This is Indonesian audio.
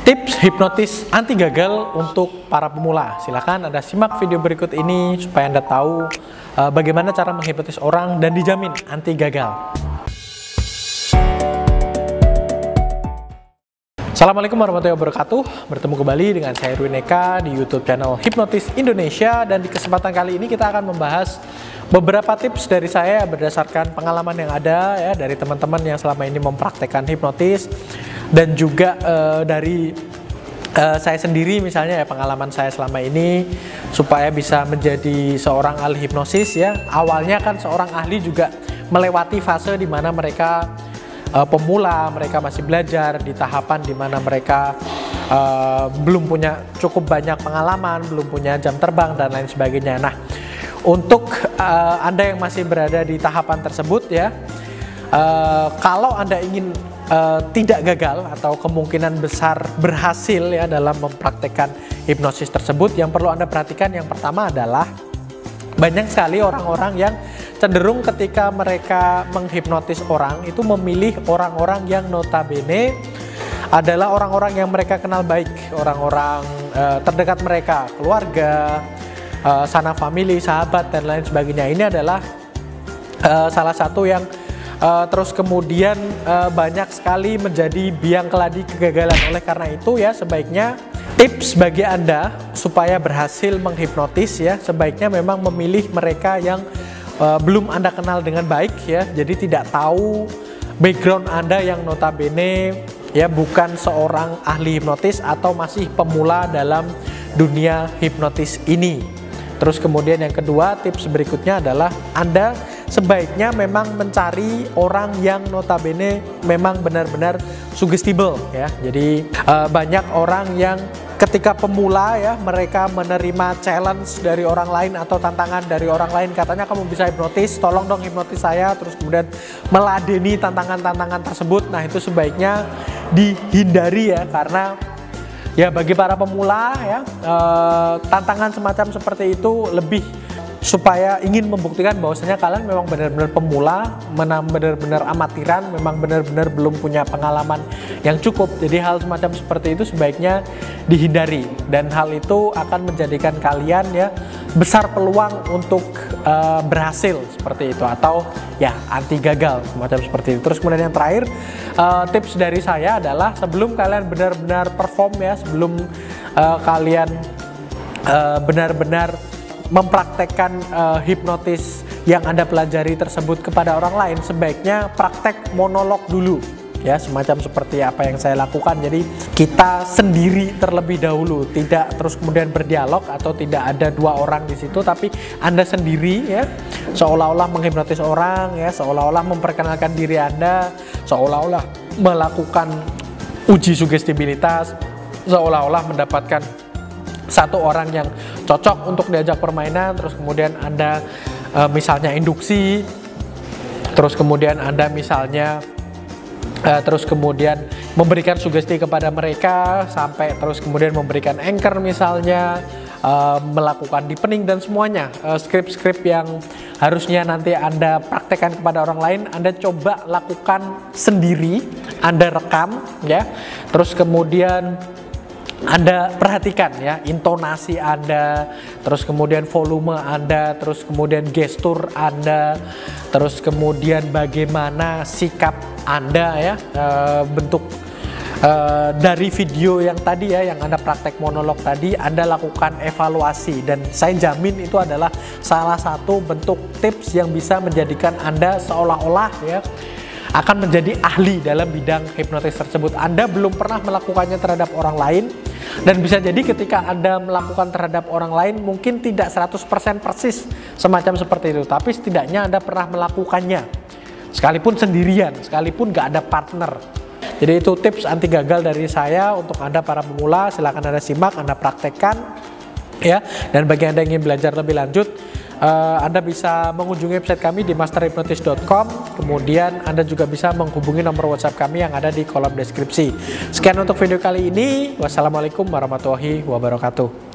Tips hipnotis anti gagal untuk para pemula. Silakan Anda simak video berikut ini supaya Anda tahu bagaimana cara menghipnotis orang dan dijamin anti gagal. Assalamualaikum warahmatullahi wabarakatuh. Bertemu kembali dengan saya Erwin Eka di YouTube channel Hipnotis Indonesia, dan di kesempatan kali ini kita akan membahas beberapa tips dari saya berdasarkan pengalaman yang ada ya dari teman-teman yang selama ini mempraktekkan hipnotis, dan juga dari saya sendiri misalnya ya, pengalaman saya selama ini supaya bisa menjadi seorang ahli hipnosis ya. Awalnya kan seorang ahli juga melewati fase di mana mereka pemula, mereka masih belajar di tahapan di mana mereka belum punya cukup banyak pengalaman, belum punya jam terbang dan lain sebagainya. Nah, untuk Anda yang masih berada di tahapan tersebut ya, kalau Anda ingin tidak gagal atau kemungkinan besar berhasil ya dalam mempraktekkan hipnosis tersebut, yang perlu Anda perhatikan yang pertama adalah banyak sekali orang-orang yang cenderung ketika mereka menghipnotis orang itu memilih orang-orang yang notabene adalah orang-orang yang mereka kenal baik, orang-orang terdekat mereka, keluarga, sanak famili, sahabat dan lain sebagainya. Ini adalah salah satu yang terus kemudian banyak sekali menjadi biang keladi kegagalan. Oleh karena itu ya, sebaiknya tips bagi Anda supaya berhasil menghipnotis ya, sebaiknya memang memilih mereka yang belum Anda kenal dengan baik ya. Jadi tidak tahu background Anda yang notabene ya bukan seorang ahli hipnotis atau masih pemula dalam dunia hipnotis ini. Terus kemudian yang kedua, tips berikutnya adalah Anda sebaiknya memang mencari orang yang notabene memang benar-benar sugestible ya. Jadi banyak orang yang ketika pemula ya, mereka menerima challenge dari orang lain atau tantangan dari orang lain, katanya kamu bisa hipnotis, tolong dong hipnotis saya, terus kemudian meladeni tantangan-tantangan tersebut. Nah, itu sebaiknya dihindari ya, karena ya bagi para pemula ya, tantangan semacam seperti itu lebih supaya ingin membuktikan bahwasanya kalian memang benar-benar pemula, benar-benar amatiran, memang benar-benar belum punya pengalaman yang cukup. Jadi hal semacam seperti itu sebaiknya dihindari, dan hal itu akan menjadikan kalian ya besar peluang untuk berhasil seperti itu, atau ya anti gagal semacam seperti itu. Terus kemudian yang terakhir, tips dari saya adalah sebelum kalian benar-benar perform ya, sebelum kalian benar-benar mempraktekkan hipnotis yang Anda pelajari tersebut kepada orang lain, sebaiknya praktek monolog dulu ya, semacam seperti apa yang saya lakukan. Jadi kita sendiri terlebih dahulu, tidak terus kemudian berdialog atau tidak ada dua orang di situ, tapi Anda sendiri ya, seolah-olah menghipnotis orang ya, seolah-olah memperkenalkan diri Anda, seolah-olah melakukan uji sugestibilitas, seolah-olah mendapatkan satu orang yang cocok untuk diajak permainan. Terus kemudian Anda misalnya induksi, terus kemudian Anda misalnya terus kemudian memberikan sugesti kepada mereka, sampai terus kemudian memberikan anchor misalnya, melakukan deepening dan semuanya, skrip-skrip yang harusnya nanti Anda praktekkan kepada orang lain, Anda coba lakukan sendiri, Anda rekam ya. Terus kemudian Anda perhatikan ya intonasi Anda, terus kemudian volume Anda, terus kemudian gestur Anda, terus kemudian bagaimana sikap Anda ya, bentuk dari video yang tadi ya, yang Anda praktek monolog tadi, Anda lakukan evaluasi, dan saya jamin itu adalah salah satu bentuk tips yang bisa menjadikan Anda seolah-olah ya akan menjadi ahli dalam bidang hipnotis tersebut. Anda belum pernah melakukannya terhadap orang lain, dan bisa jadi ketika Anda melakukan terhadap orang lain mungkin tidak 100% persis semacam seperti itu, tapi setidaknya Anda pernah melakukannya, sekalipun sendirian, sekalipun gak ada partner. Jadi itu tips anti gagal dari saya untuk Anda para pemula. Silahkan Anda simak, Anda praktekkan ya. Dan bagi Anda yang ingin belajar lebih lanjut, Anda bisa mengunjungi website kami di masterhypnotis.com. Kemudian Anda juga bisa menghubungi nomor WhatsApp kami yang ada di kolom deskripsi. Sekian untuk video kali ini. Wassalamualaikum warahmatullahi wabarakatuh.